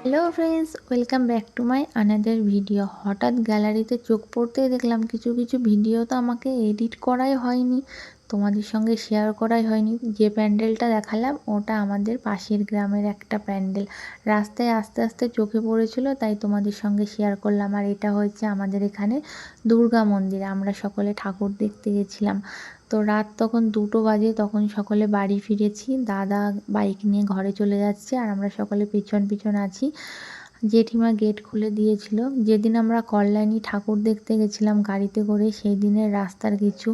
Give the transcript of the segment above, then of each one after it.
Hello friends, welcome back to my another video. হঠাৎ গ্যালারিতে চোখ পড়তেই দেখলাম কিছু কিছু ভিডিও তো আমাকে এডিট করাই হয়নি, তোমাদের সঙ্গে শেয়ার করাই হয়নি। যে প্যান্ডেলটা দেখালাম ওটা আমাদের পাশের গ্রামের একটা প্যান্ডেল, রাস্তায় আস্তে আস্তে চোখে পড়েছিল তাই তোমাদের সঙ্গে শেয়ার করলাম। আর এটা হচ্ছে আমাদের এখানে দুর্গা মন্দির, আমরা সকলে ঠাকুর দেখতে গেছিলাম। তো রাত তখন 2টো বাজে, তখন সকলে বাড়ি ফিরেছি, দাদা বাইক নিয়ে ঘরে চলে যাচ্ছে আর আমরা সকলে পিছন পিছন আছি। জেঠিমা গেট খুলে দিয়েছিল। যেদিন আমরা কল্যাণী ঠাকুর দেখতে গেছিলাম গাড়িতে করে, সেই দিনের রাস্তার কিছু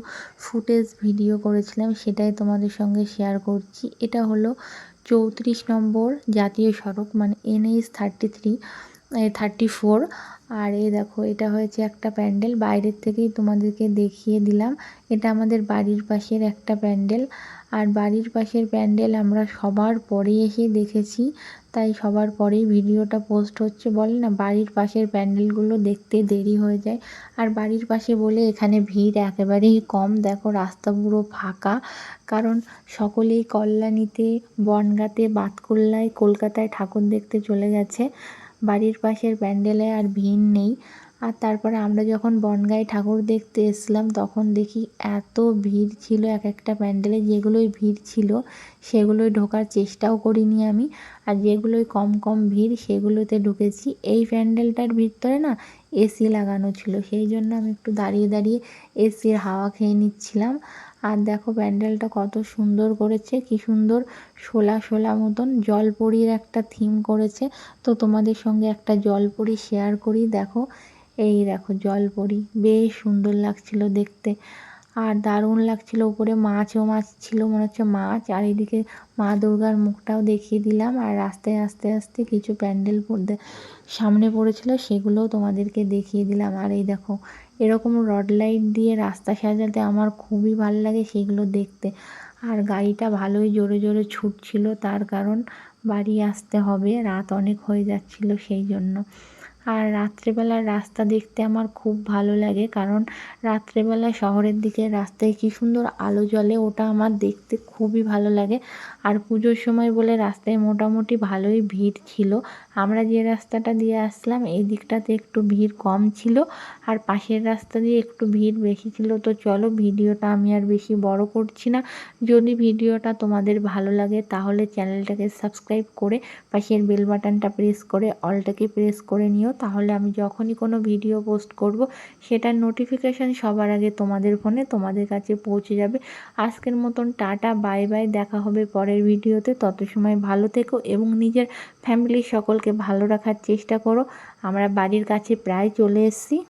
ফুটেজ ভিডিও করেছিলাম, সেটাই তোমাদের সঙ্গে শেয়ার করছি। এটা হলো 34 নম্বর জাতীয় সড়ক, মানে NH-34। আর এই দেখো, এটা হয়েছে একটা প্যান্ডেল, বাইরের থেকেই তোমাদেরকে দেখিয়ে দিলাম। এটা আমাদের বাড়ির পাশের একটা প্যান্ডেল। আর বাড়ির পাশের প্যান্ডেল আমরা সবার পরে এসে দেখেছি, তাই সবার পরেই ভিডিওটা পোস্ট হচ্ছে। বলে না, বাড়ির পাশের প্যান্ডেলগুলো দেখতে দেরি হয়ে যায়। আর বাড়ির পাশে বলে এখানে ভিড় একেবারেই কম। দেখো রাস্তা পুরো ফাঁকা, কারণ সকলেই কল্যাণীতে, বনগাঁতে, বাতকুল্লায়, কলকাতায় ঠাকুর দেখতে চলে গেছে। বাড়ির পাশের প্যান্ডেলে আর ভিড় নেই। আর তারপরে আমরা যখন বনগাঁয় ঠাকুর দেখতে এসেছিলাম তখন দেখি এত ভিড় ছিল এক একটা প্যান্ডেলে। যেগুলোই ভিড় ছিল সেগুলোই ঢোকার চেষ্টাও করিনি আমি, আর যেগুলোই কম কম ভিড় সেগুলোতে ঢুকেছি। এই প্যান্ডেলটার ভিতরে না এসি লাগানো ছিল, সেই জন্য আমি একটু দাঁড়িয়ে দাঁড়িয়ে এসির হাওয়া খেয়ে নিচ্ছিলাম। আর দেখো প্যান্ডেলটা কত সুন্দর করেছে, কি সুন্দর শোলা শোলা মতন জলপরীর একটা থিম করেছে। তো তোমাদের সঙ্গে একটা জলপরি শেয়ার করি। দেখো, এই দেখো জলপরি, বেশ সুন্দর লাগছিল দেখতে আর দারুণ লাগছিল। উপরে মাছ ছিল, মনে হচ্ছে মাছ। আর এদিকে মা দুর্গার মুখটাও দেখিয়ে দিলাম। আর রাস্তায় আস্তে আস্তে কিছু প্যান্ডেল সামনে পড়েছিল, সেগুলোও তোমাদেরকে দেখিয়ে দিলাম। আর এই দেখো, এরকম রড লাইট দিয়ে রাস্তা সাজাতে আমার খুবই ভালো লাগে সেগুলো দেখতে। আর গাড়িটা ভালোই জোরে জোরে ছুটছিল, তার কারণ বাড়ি আসতে হবে, রাত অনেক হয়ে যাচ্ছিল সেই জন্য। আর রাত্রেবেলার রাস্তা দেখতে আমার খুব ভালো লাগে, কারণ রাত্রেবেলা শহরের দিকে রাস্তায় কী সুন্দর আলো জ্বলে, ওটা আমার দেখতে খুবই ভালো লাগে। আর পুজোর সময় বলে রাস্তায় মোটামুটি ভালোই ভিড় ছিল। আমরা যে রাস্তাটা দিয়ে আসলাম এই দিকটাতে একটু ভিড় কম ছিল, আর পাশের রাস্তা দিয়ে একটু ভিড় বেশি ছিল। তো চলো, ভিডিওটা আমি আর বেশি বড় করছি না। যদি ভিডিওটা তোমাদের ভালো লাগে তাহলে চ্যানেলটাকে সাবস্ক্রাইব করে পাশের বেল বাটনটা প্রেস করে অলটাকে প্রেস করে নিও, তাহলে আমি যখনই কোনো ভিডিও পোস্ট করব সেটার নোটিফিকেশান সবার আগে তোমাদের ফোনে, তোমাদের কাছে পৌঁছে যাবে। আজকের মতন টাটা, বাই বাই, দেখা হবে পরের ভিডিওতে। তত সময় ভালো থেকো এবং নিজের ফ্যামিলির সকলকে ভালো রাখার চেষ্টা করো। আমরা বাড়ির কাছে প্রায় চলে এসেছি।